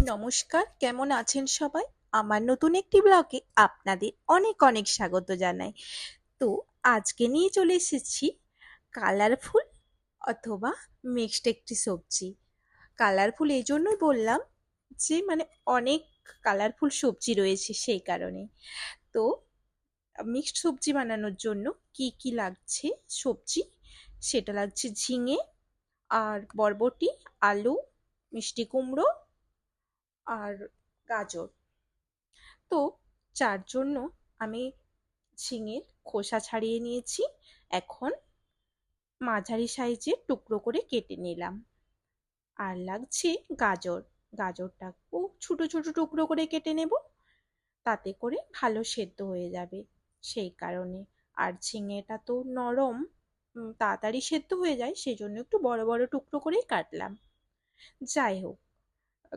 নমস্কার, কেমন আছেন সবাই? আমার নতুন একটি ব্লগে আপনাদের অনেক অনেক স্বাগত জানাই। তো আজকে নিয়ে চলে এসেছি কালারফুল অথবা মিক্সড একটি সবজি। কালারফুল এই জন্যই বললাম যে অনেক কালারফুল সবজি রয়েছে সেই কারণে। তো মিক্সড সবজি বানানোর জন্য কি কি লাগছে সবজি, সেটা লাগছে ঝিঙে আর বরবটি, আলু, মিষ্টি কুমড়ো আর গাজর। তো যার জন্য আমি ঝিঙের খোসা ছাড়িয়ে নিয়েছি। এখন মাঝারি সাইজের টুকরো করে কেটে নিলাম। আর লাগছে গাজর। গাজরটাকেও ছোট ছোট টুকরো করে কেটে নেব, তাতে করে ভালো সেদ্ধ হয়ে যাবে সেই কারণে। আর ঝিঙেটা তো নরম, তাড়াতাড়ি সেদ্ধ হয়ে যায়, সেই জন্য একটু বড় বড় টুকরো করেই কাটলাম। যাই হোক,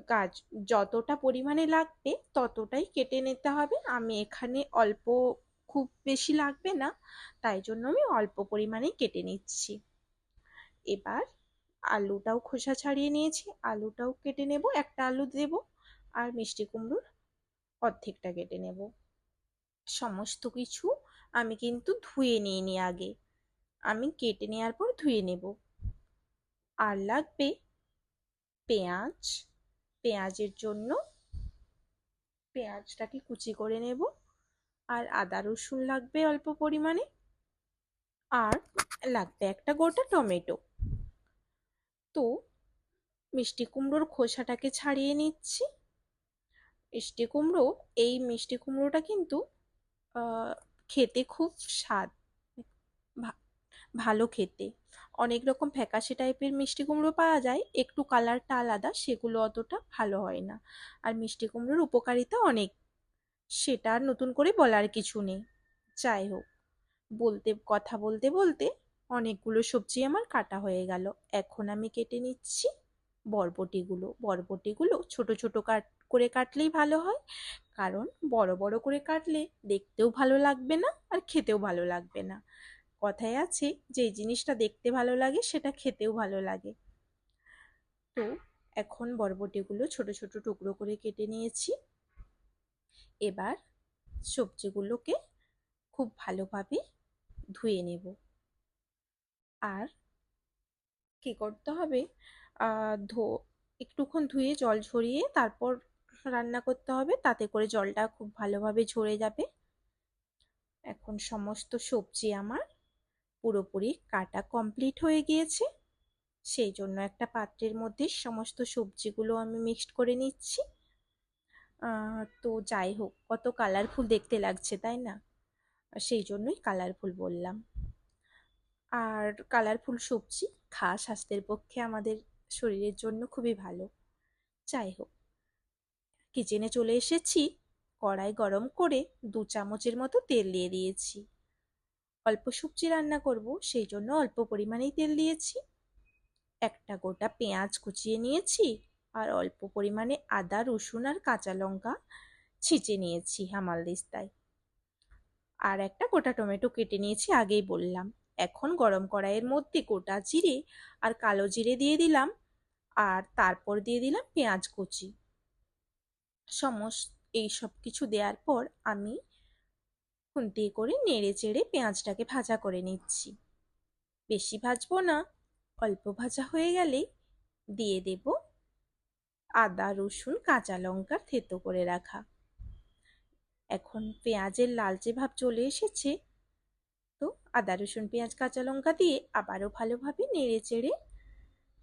গাছ যতটা পরিমাণে লাগবে ততটাই কেটে নিতে হবে। আমি এখানে অল্প, খুব বেশি লাগবে না, তাই জন্য আমি অল্প পরিমাণেই কেটে নিচ্ছি। এবার আলুটাও খোসা ছাড়িয়ে নিয়েছি, আলুটাও কেটে নেব, একটা আলু দেব। আর মিষ্টি কুমড়োর অর্ধেকটা কেটে নেব। সমস্ত কিছু আমি কিন্তু ধুয়ে নিইনি আগে, আমি কেটে নেওয়ার পর ধুয়ে নেব। আর লাগবে পেঁয়াজ। পেঁয়াজের জন্য পেঁয়াজটাকে কুচি করে নেব। আর আদা রসুন লাগবে অল্প পরিমাণে। আর লাগবে একটা গোটা টমেটো। তো মিষ্টি কুমড়োর খোসাটাকে ছাড়িয়ে নিচ্ছি। মিষ্টি কুমড়ো, এই মিষ্টি কুমড়োটা কিন্তু খেতে খুব স্বাদ, ভা- ভালো খেতে। অনেক রকম ফ্যাকাশে টাইপের মিষ্টি কুমড়ো পাওয়া যায়, একটু কালারটা আলাদা, সেগুলো অতটা ভালো হয় না। আর মিষ্টি কুমড়োর উপকারিতা অনেক, সেটা আর নতুন করে বলার কিছু নেই। যাই হোক, কথা বলতে বলতে অনেকগুলো সবজি আমার কাটা হয়ে গেল। এখন আমি কেটে নিচ্ছি বরবটিগুলো। বরবটিগুলো ছোট ছোট করে কাটলেই ভালো হয়, কারণ বড় বড় করে কাটলে দেখতেও ভালো লাগবে না আর খেতেও ভালো লাগবে না। কথায় আছে, যে জিনিসটা দেখতে ভালো লাগে সেটা খেতেও ভালো লাগে। তো এখন বরবটিগুলো ছোট ছোট টুকরো করে কেটে নিয়েছি। এবার সবজিগুলোকে খুব ভালোভাবে ধুয়ে নেব। আর কি করতে হবে, আহ ধো একটুক্ষণ ধুয়ে জল ঝরিয়ে তারপর রান্না করতে হবে, তাতে করে জলটা খুব ভালোভাবে ঝরে যাবে। এখন সমস্ত সবজি আমার পুরোপুরি কাটা কমপ্লিট হয়ে গিয়েছে, সেই জন্য একটা পাত্রের মধ্যে সমস্ত সবজিগুলো আমি মিক্সড করে নিচ্ছি। তো যাই হোক, কত কালারফুল দেখতে লাগছে তাই না? সেই জন্যই কালারফুল বললাম। আর কালারফুল সবজি খাওয়া স্বাস্থ্যের পক্ষে আমাদের শরীরের জন্য খুবই ভালো। যাই হোক, কিচেনে চলে এসেছি। কড়াই গরম করে 2 চামচের মতো তেল দিয়ে দিয়েছি। অল্প সবজি রান্না করব, সেই জন্য অল্প পরিমাণেই তেল দিয়েছি। একটা গোটা পেঁয়াজ কুচিয়ে নিয়েছি। আর অল্প পরিমাণে আদা রসুন আর কাঁচা লঙ্কা ছিঁচে নিয়েছি হামালদিস্তায়। আর একটা গোটা টমেটো কেটে নিয়েছি, আগেই বললাম। এখন গরম কড়াইয়ের মধ্যে গোটা জিরে আর কালো জিরে দিয়ে দিলাম। আর তারপর দিয়ে দিলাম পেঁয়াজ কুচি। এই সব কিছু দেওয়ার পর আমি খুন্তি করে নেড়ে চেড়ে পেঁয়াজটাকে ভাজা করে নিচ্ছি। বেশি ভাজবো না, অল্প ভাজা হয়ে গেলেই দিয়ে দেব আদা রসুন কাঁচা লঙ্কা থেতো করে রাখা। এখন পেঁয়াজের লালচে ভাব চলে এসেছে, তো আদা রসুন পেঁয়াজ কাঁচা লঙ্কা দিয়ে আবারও ভালোভাবে নেড়ে চেড়ে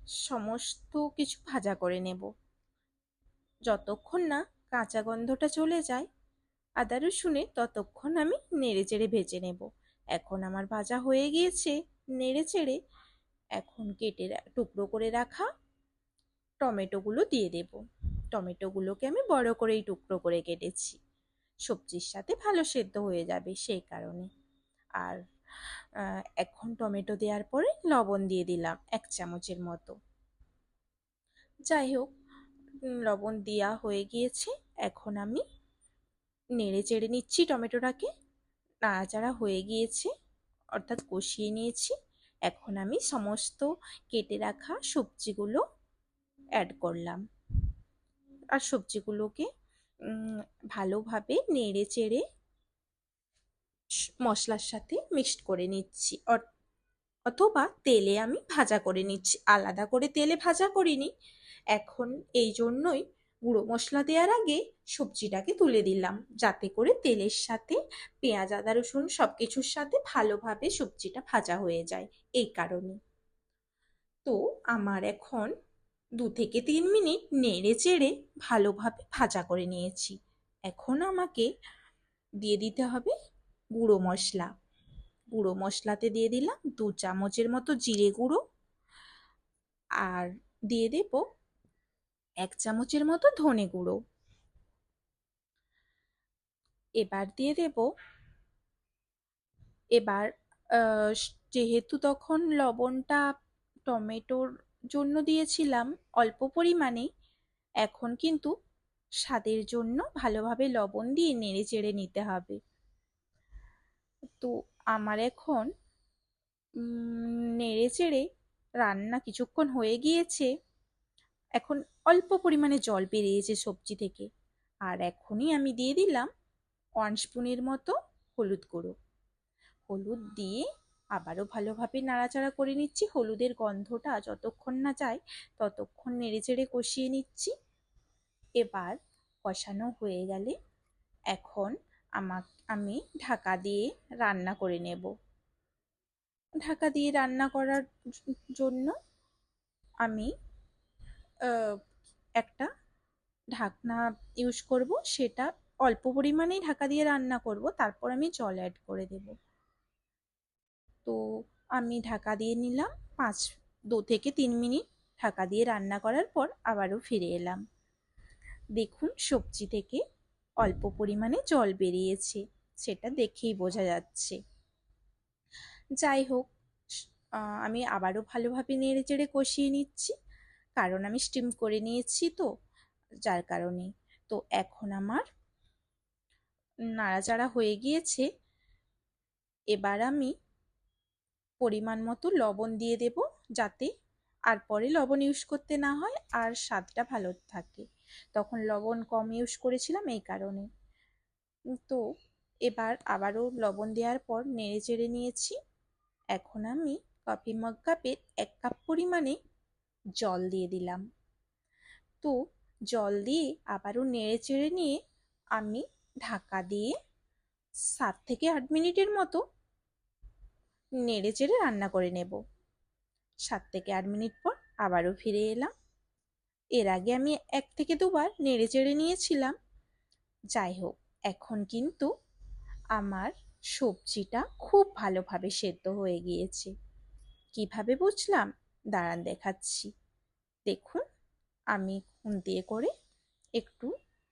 সমস্ত কিছু ভাজা করে নেব, যতক্ষণ না কাঁচা গন্ধটা চলে যায় আদা রসুনে, ততক্ষণ আমি নেড়ে চেড়ে ভেজে নেব। এখন আমার ভাজা হয়ে গিয়েছে নেড়ে চেড়ে। এখন টুকরো করে রাখা টমেটোগুলো দিয়ে দেব। টমেটোগুলোকে আমি বড় করেই টুকরো করে কেটেছি, সবজির সাথে ভালো সেদ্ধ হয়ে যাবে সেই কারণে। আর এখন টমেটো দেওয়ার পরে লবণ দিয়ে দিলাম 1 চামচের মতো। যাই হোক, লবণ দেওয়া হয়ে গিয়েছে। এখন আমি নেড়ে চেড়ে নিচ্ছি টমেটোটাকে। নাড়াচাড়া হয়ে গিয়েছে, অর্থাৎ কষিয়ে নিয়েছি। এখন আমি সমস্ত কেটে রাখা সবজিগুলো অ্যাড করলাম। আর সবজিগুলোকে ভালোভাবে নেড়ে চেড়ে মশলার সাথে মিক্সড করে নিচ্ছি, অথবা তেলে আমি ভাজা করে নিচ্ছি। আলাদা করে তেলে ভাজা করিনি এখন, এই জন্যই গুঁড়ো মশলা দেওয়ার আগে সবজিটাকে তুলে দিলাম, যাতে করে তেলের সাথে পেঁয়াজ আদা রসুন সব কিছুর সাথে ভালোভাবে সবজিটা ভাজা হয়ে যায়, এই কারণে। তো আমার এখন 2 থেকে 3 মিনিট নেড়ে চেড়ে ভালোভাবে ভাজা করে নিয়েছি। এখন আমাকে দিয়ে দিতে হবে গুঁড়ো মশলা। গুঁড়ো মশলাতে দিয়ে দিলাম 2 চামচের মতো জিরে গুঁড়ো, আর দিয়ে দেব 1 চামচের মতো ধনে গুঁড়ো। এবার দিয়ে দেব, এবার যেহেতু তখন লবণটা টমেটোর জন্য দিয়েছিলাম অল্প পরিমাণে, এখন কিন্তু স্বাদের জন্য ভালোভাবে লবণ দিয়ে নেড়ে চেড়ে নিতে হবে। তো আমার এখন নেড়ে চেড়ে রান্না কিছুক্ষণ হয়ে গিয়েছে, এখন অল্প পরিমাণে জল বেরিয়েছে সবজি থেকে। আর এখনই আমি দিয়ে দিলাম 1 স্পুনের মতো হলুদ গুঁড়ো। হলুদ দিয়ে আবারও ভালোভাবে নাড়াচাড়া করে নিচ্ছি। হলুদের গন্ধটা যতক্ষণ না যায় ততক্ষণ নেড়েচেড়ে কষিয়ে নিচ্ছি। এবার কষানো হয়ে গেলে এখন আমি ঢাকা দিয়ে রান্না করে নেব। ঢাকা দিয়ে রান্না করার জন্য আমি একটা ঢাকনা ইউজ করব, সেটা অল্প পরিমাণেই ঢাকা দিয়ে রান্না করব, তারপর আমি জল অ্যাড করে দেব। তো আমি ঢাকা দিয়ে নিলাম 2 থেকে 3 মিনিট ঢাকা দিয়ে রান্না করার পর আবারও ফিরে এলাম। দেখুন সবজি থেকে অল্প পরিমাণে জল বেরিয়েছে, সেটা দেখেই বোঝা যাচ্ছে। যাই হোক, আমি আবারও ভালোভাবে নেড়ে চেড়ে কষিয়ে নিচ্ছি, কারণ আমি স্টিম করে নিয়েছি তো, যার কারণে। তো এখন আমার নাড়াচাড়া হয়ে গিয়েছে, এবার আমি পরিমাণ মতো লবণ দিয়ে দেব, যাতে আর পরে লবণ ইউজ করতে না হয় আর স্বাদটা ভালো থাকে। তখন লবণ কম ইউজ করেছিলাম, এই কারণে। তো এবার আবারও লবণ দেওয়ার পর নেড়ে চেড়ে নিয়েছি। এখন আমি কফি মগ কাপের 1 কাপ পরিমাণে জল দিয়ে দিলাম। তো জল দিয়ে আবারও নেড়ে চেড়ে নিয়ে আমি ঢাকা দিয়ে 7 থেকে 8 মিনিটের মতো নেড়ে চেড়ে রান্না করে নেব। 7 থেকে 8 মিনিট পর আবারও ফিরে এলাম। এর আগে আমি 1 থেকে 2 বার নেড়ে চেড়ে নিয়েছিলাম। যাই হোক, এখন কিন্তু আমার সবজিটা খুব ভালোভাবে সেদ্ধ হয়ে গিয়েছে। কিভাবে বুঝলাম? দাঁড়ান দেখাচ্ছি। দেখুন, আমি খুন্তি দিয়ে করে একটু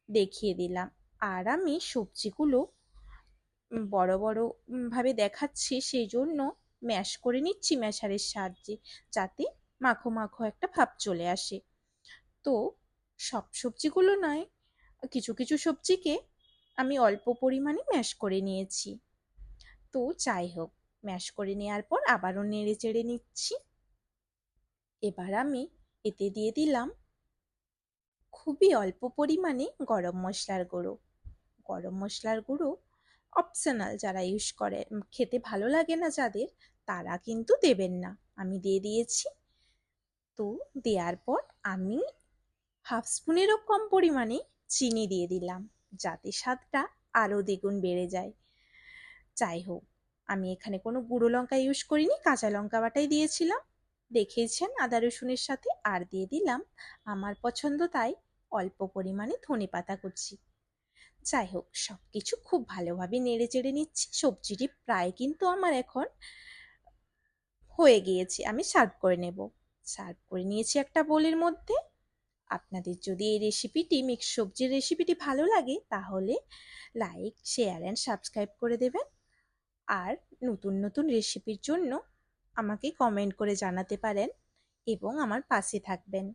দেখিয়ে দিলাম, আর আমি সবজিগুলো বড় বড় ভাবে দেখাচ্ছি, সেই জন্য ম্যাশ করে নিচ্ছি ম্যাশারের সাহায্যে, যাতে মাখো মাখো একটা ভাব চলে আসে। তো সব সবজিগুলো নয়, কিছু কিছু সবজিকে আমি অল্প পরিমাণে ম্যাশ করে নিয়েছি। তো যাই হোক, ম্যাশ করে নেওয়ার পর আবারও নেড়ে চেড়ে নিচ্ছি। এবার আমি এতে দিয়ে দিলাম খুবই অল্প পরিমাণে গরম মশলার গুঁড়ো। গরম মশলার গুঁড়ো অপশনাল, যারা ইউজ করে, খেতে ভালো লাগে না যাদের, তারা কিন্তু দেবেন না। আমি দিয়ে দিয়েছি। তো দেওয়ার পর আমি 1/2 স্পুনেরও কম পরিমাণে চিনি দিয়ে দিলাম, যাতে স্বাদটা আরও দ্বিগুণ বেড়ে যায়। যাই হোক, আমি এখানে কোনো গুঁড়ো লঙ্কা ইউজ করিনি, কাঁচা লঙ্কা বাটাই দিয়েছিলাম, দেখেছেন আদা রসুনের সাথে। আর দিয়ে দিলাম আমার পছন্দ তাই অল্প পরিমাণে ধনেপাতা কুচি। যাই হোক, সব কিছু খুব ভালোভাবে নেড়ে চেড়ে নিচ্ছি। সবজিটি প্রায় কিন্তু আমার এখন হয়ে গিয়েছে, আমি সার্ভ করে নেব। সার্ভ করে নিয়েছি একটা বোলের মধ্যে। আপনাদের যদি এই রেসিপিটি, মিক্স সবজির রেসিপিটি ভালো লাগে, তাহলে লাইক, শেয়ার অ্যান্ড সাবস্ক্রাইব করে দেবেন। আর নতুন নতুন রেসিপির জন্য আমাকে কমেন্ট করে জানাতে পারেন এবং আমার পাশে থাকবেন।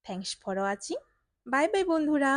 Thanks for watching. Bye bye বন্ধুরা।